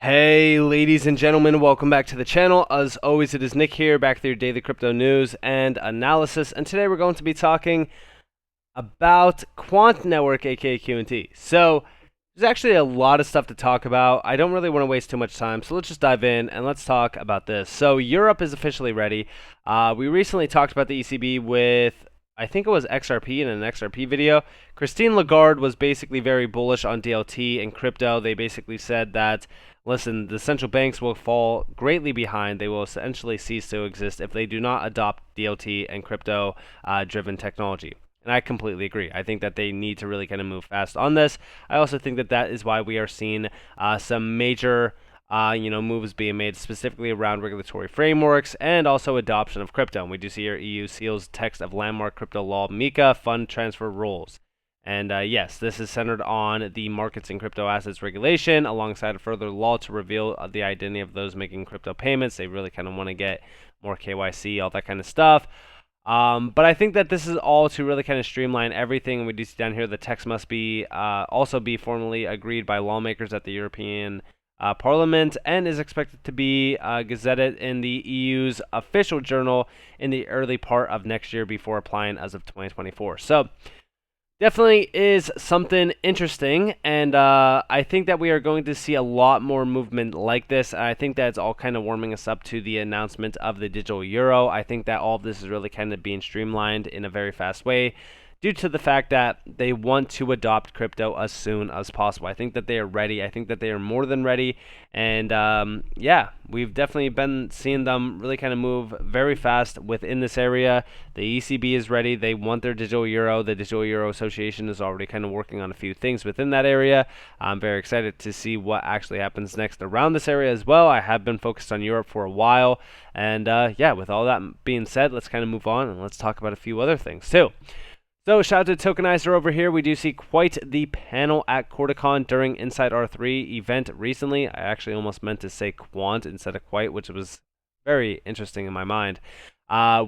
Hey ladies and gentlemen, welcome back to the channel. As always, it is Nick here, back with your daily crypto news and analysis, and today we're going to be talking about Quant Network, aka Qnt. So there's actually a lot of stuff to talk about. I don't really want to waste too much time, so let's just dive in and let's talk about this. So Europe is officially ready. We recently talked about the ECB with, I think it was XRP in an XRP video. Christine Lagarde was basically very bullish on DLT and crypto. They basically said that, listen, the central banks will fall greatly behind. They will essentially cease to exist if they do not adopt DLT and crypto driven technology. And I completely agree. I think that they need to really kind of move fast on this. I also think that that is why we are seeing some major moves being made specifically around regulatory frameworks and also adoption of crypto. And we do see here EU seals text of landmark crypto law MiCA fund transfer rules. And yes, this is centered on the markets and crypto assets regulation alongside a further law to reveal the identity of those making crypto payments. They really kind of want to get more KYC, all that kind of stuff. But I think that this is all to really kind of streamline everything. We do see down here the text must be also be formally agreed by lawmakers at the European Parliament and is expected to be gazetted in the EU's official journal in the early part of next year before applying as of 2024. So definitely is something interesting, and I think that we are going to see a lot more movement like this. I think that it's all kind of warming us up to the announcement of the digital euro. I think that all of this is really kind of being streamlined in a very fast way due to the fact that they want to adopt crypto as soon as possible. I think that they are ready. I think that they are more than ready. And yeah, we've definitely been seeing them really kind of move very fast within this area. The ECB is ready. They want their digital euro. The Digital Euro Association is already kind of working on a few things within that area. I'm very excited to see what actually happens next around this area as well. I have been focused on Europe for a while. And yeah, with all that being said, let's kind of move on and let's talk about a few other things too. So shout out to Tokenizer over here. We do see quite the panel at QuarterCon during Inside R3 event recently. I actually almost meant to say Quant instead of Quite, which was very interesting in my mind.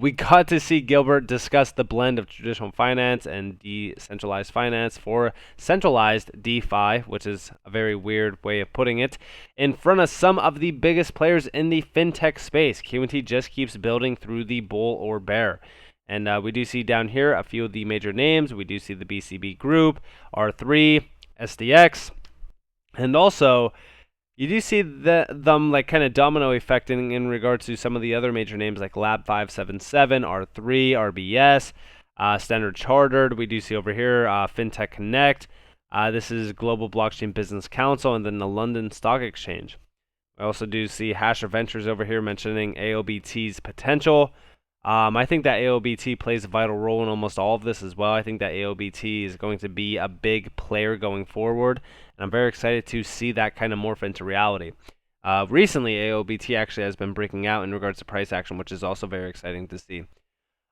We got to see Gilbert discuss the blend of traditional finance and decentralized finance for centralized DeFi, which is a very weird way of putting it, in front of some of the biggest players in the fintech space. Qnt just keeps building through the bull or bear. And we do see down here a few of the major names. We do see the BCB Group, R3, SDX, and also you do see them like kind of domino effect in regard to some of the other major names like Lab 577, R3, RBS, Standard Chartered. We do see over here FinTech Connect. This is Global Blockchain Business Council, and then the London Stock Exchange. I also do see Hasher Ventures over here mentioning AOBT's potential. I think that AOBT plays a vital role in almost all of this as well. I think that AOBT is going to be a big player going forward, and I'm very excited to see that kind of morph into reality. Recently, AOBT actually has been breaking out in regards to price action, which is also very exciting to see.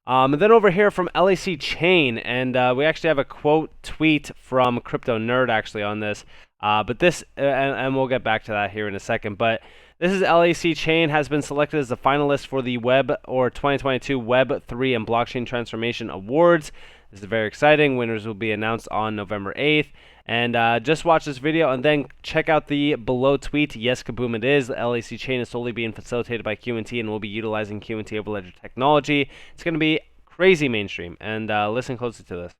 And then over here from LacChain, and we actually have a quote tweet from Crypto Nerd actually on this, but this, and we'll get back to that here in a second, but this is LacChain has been selected as the finalist for the Web or 2022 Web3 and Blockchain Transformation Awards. This is very exciting. Winners will be announced on November 8th. And just watch this video and then check out the below tweet. Yes, kaboom, it is. The LacChain is solely being facilitated by Qnt and will be utilizing Qnt Overledger technology. It's going to be crazy mainstream. And listen closely to this.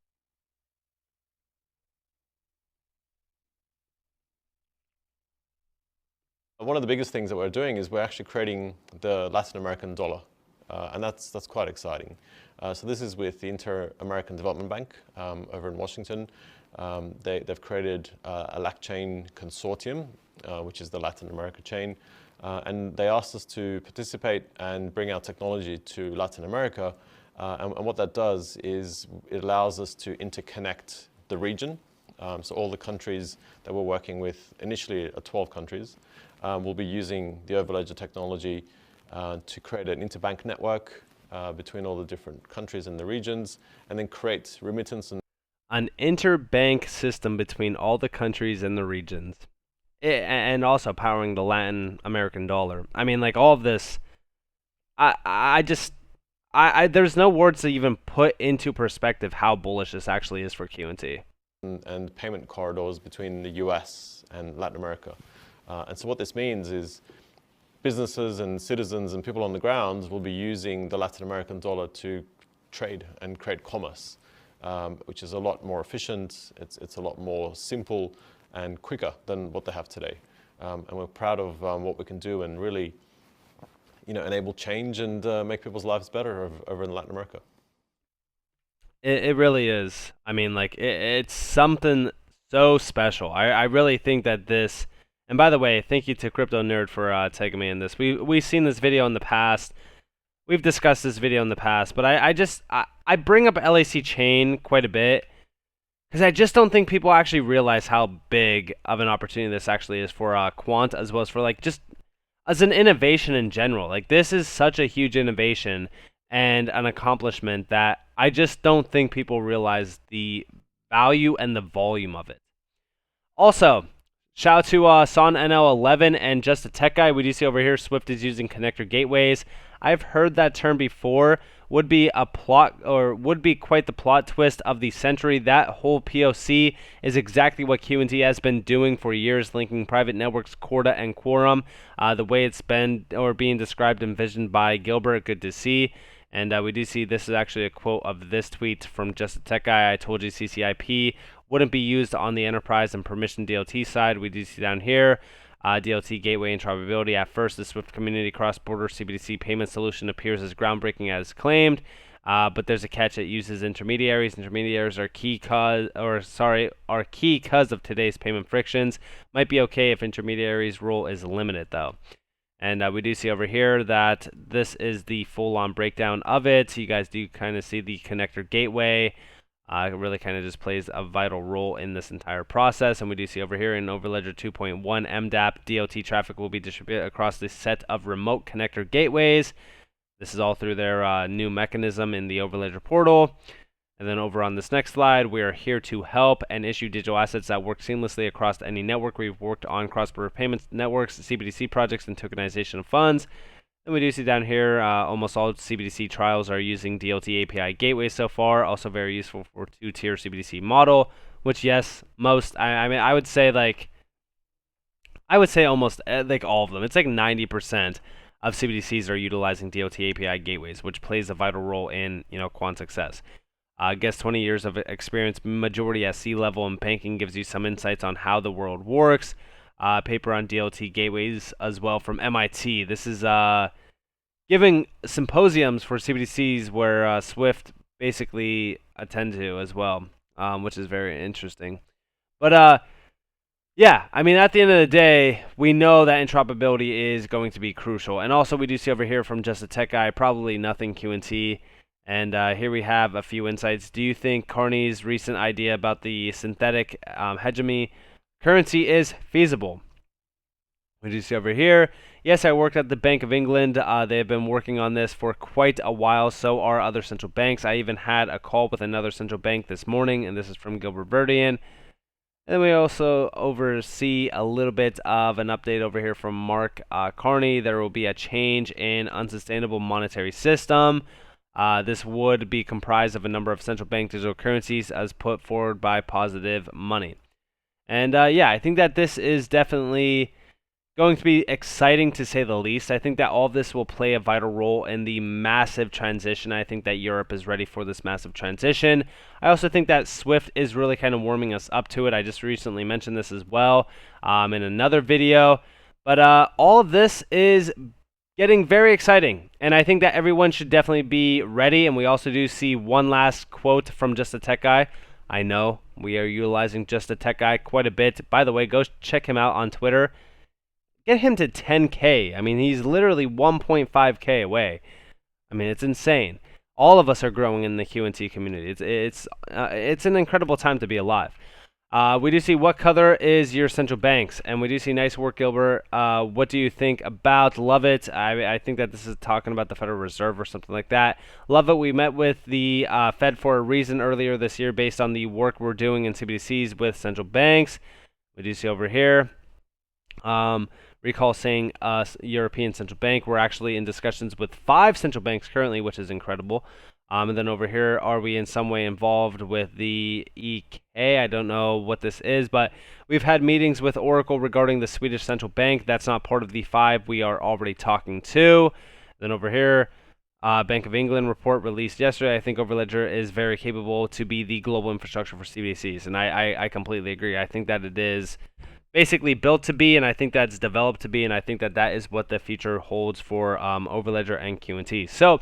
One of the biggest things that we're doing is we're actually creating the Latin American dollar, and that's quite exciting. So this is with the Inter-American Development Bank over in Washington. They've created a LacChain consortium, which is the Latin America chain, and they asked us to participate and bring our technology to Latin America. And what that does is it allows us to interconnect the region. So all the countries that we're working with, initially 12 countries, will be using the Overledger technology to create an interbank network between all the different countries and the regions, and then create remittance and an interbank system between all the countries and the regions, and also powering the Latin American dollar. I mean, like all of this, I there's no words to even put into perspective how bullish this actually is for Qnt. And payment corridors between the US and Latin America. And so what this means is businesses and citizens and people on the ground will be using the Latin American dollar to trade and create commerce, which is a lot more efficient, it's a lot more simple and quicker than what they have today. And we're proud of what we can do and really enable change and make people's lives better over in Latin America. It really is. I mean, like, it's something so special. I really think that this, and by the way, thank you to Crypto Nerd for tagging me in this. We've seen this video in the past. We've discussed this video in the past, but I bring up LacChain quite a bit because I just don't think people actually realize how big of an opportunity this actually is for Quant, as well as for like just as an innovation in general. Like, this is such a huge innovation and an accomplishment that I just don't think people realize the value and the volume of it. Also, shout out to SonNL11 and Just a Tech Guy. We do see over here Swift is using connector gateways. I've heard that term before. Would be a plot, or would be quite the plot twist of the century. That whole POC is exactly what QNT has been doing for years, linking private networks Corda and Quorum. The way it's been or being described and envisioned by Gilbert, good to see. And we do see this is actually a quote of this tweet from Just a Tech Guy. I told you CCIP wouldn't be used on the enterprise and permission DLT side. We do see down here DLT gateway interoperability. At first, the Swift community cross-border CBDC payment solution appears as groundbreaking as claimed, but there's a catch. It uses intermediaries. Intermediaries are key cause of today's payment frictions. Might be okay if intermediaries' role is limited though. And we do see over here that this is the full-on breakdown of it. You guys do kind of see the connector gateway. It really kind of just plays a vital role in this entire process. And we do see over here in Overledger 2.1 MDAP, DLT traffic will be distributed across the set of remote connector gateways. This is all through their new mechanism in the Overledger portal. And then over on this next slide, we are here to help and issue digital assets that work seamlessly across any network. We've worked on cross-border payments networks, CBDC projects, and tokenization of funds. And we do see down here, almost all CBDC trials are using DLT API gateways so far. Also very useful for two-tier CBDC model, which yes, most. I mean, I would say almost like all of them. It's like 90% of CBDCs are utilizing DLT API gateways, which plays a vital role in Quant success. I guess 20 years of experience, majority at C-level in banking, gives you some insights on how the world works. Paper on DLT gateways as well from MIT. This is giving symposiums for CBDCs where Swift basically attend to as well, which is very interesting. But yeah, I mean, at the end of the day, we know that interoperability is going to be crucial. And also we do see over here from Just a Tech Guy, probably nothing QNT. And here we have a few insights. Do you think Carney's recent idea about the synthetic hegemony currency is feasible? We do see over here. Yes, I worked at the Bank of England. They have been working on this for quite a while. So are other central banks. I even had a call with another central bank this morning, and this is from Gilbert Verdian. And then we also oversee a little bit of an update over here from Mark Carney. There will be a change in unsustainable monetary system. This would be comprised of a number of central bank digital currencies as put forward by Positive Money. And yeah, I think that this is definitely going to be exciting to say the least. I think that all of this will play a vital role in the massive transition. I think that Europe is ready for this massive transition. I also think that Swift is really kind of warming us up to it. I just recently mentioned this as well in another video. But all of this is getting very exciting, and I think that everyone should definitely be ready. And we also do see one last quote from Just a Tech Guy. I know we are utilizing Just a Tech Guy quite a bit. By the way, go check him out on Twitter. Get him to 10K. I mean, he's literally 1.5K away. I mean, it's insane. All of us are growing in the QNT community. It's an incredible time to be alive. We do see what color is your central banks, and we do see nice work, Gilbert. What do you think about? Love it. I think that this is talking about the Federal Reserve or something like that. Love it. We met with the Fed for a reason earlier this year based on the work we're doing in CBDCs with central banks. We do see over here. Recall saying European Central Bank. We're actually in discussions with 5 central banks currently, which is incredible. And then over here, are we in some way involved with the EK? I don't know what this is, but we've had meetings with Oracle regarding the Swedish central bank. That's not part of the 5 we are already talking to. Then over here, Bank of England report released yesterday. I think Overledger is very capable to be the global infrastructure for CBDCs, and I completely agree. I think that it is basically built to be, and I think that's developed to be, and I think that that is what the future holds for Overledger and QNT. So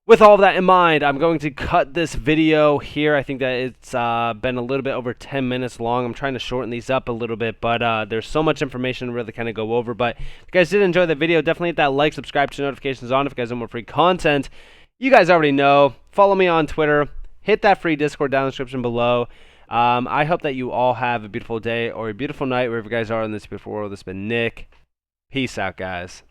with all of that in mind, I'm going to cut this video here. I think that it's been a little bit over 10 minutes long. I'm trying to shorten these up a little bit, but there's so much information to really kind of go over. But if you guys did enjoy the video, definitely hit that like, subscribe, turn notifications on if you guys want more free content. You guys already know. Follow me on Twitter. Hit that free Discord down in the description below. I hope that you all have a beautiful day or a beautiful night wherever you guys are in this beautiful world. This has been Nick. Peace out, guys.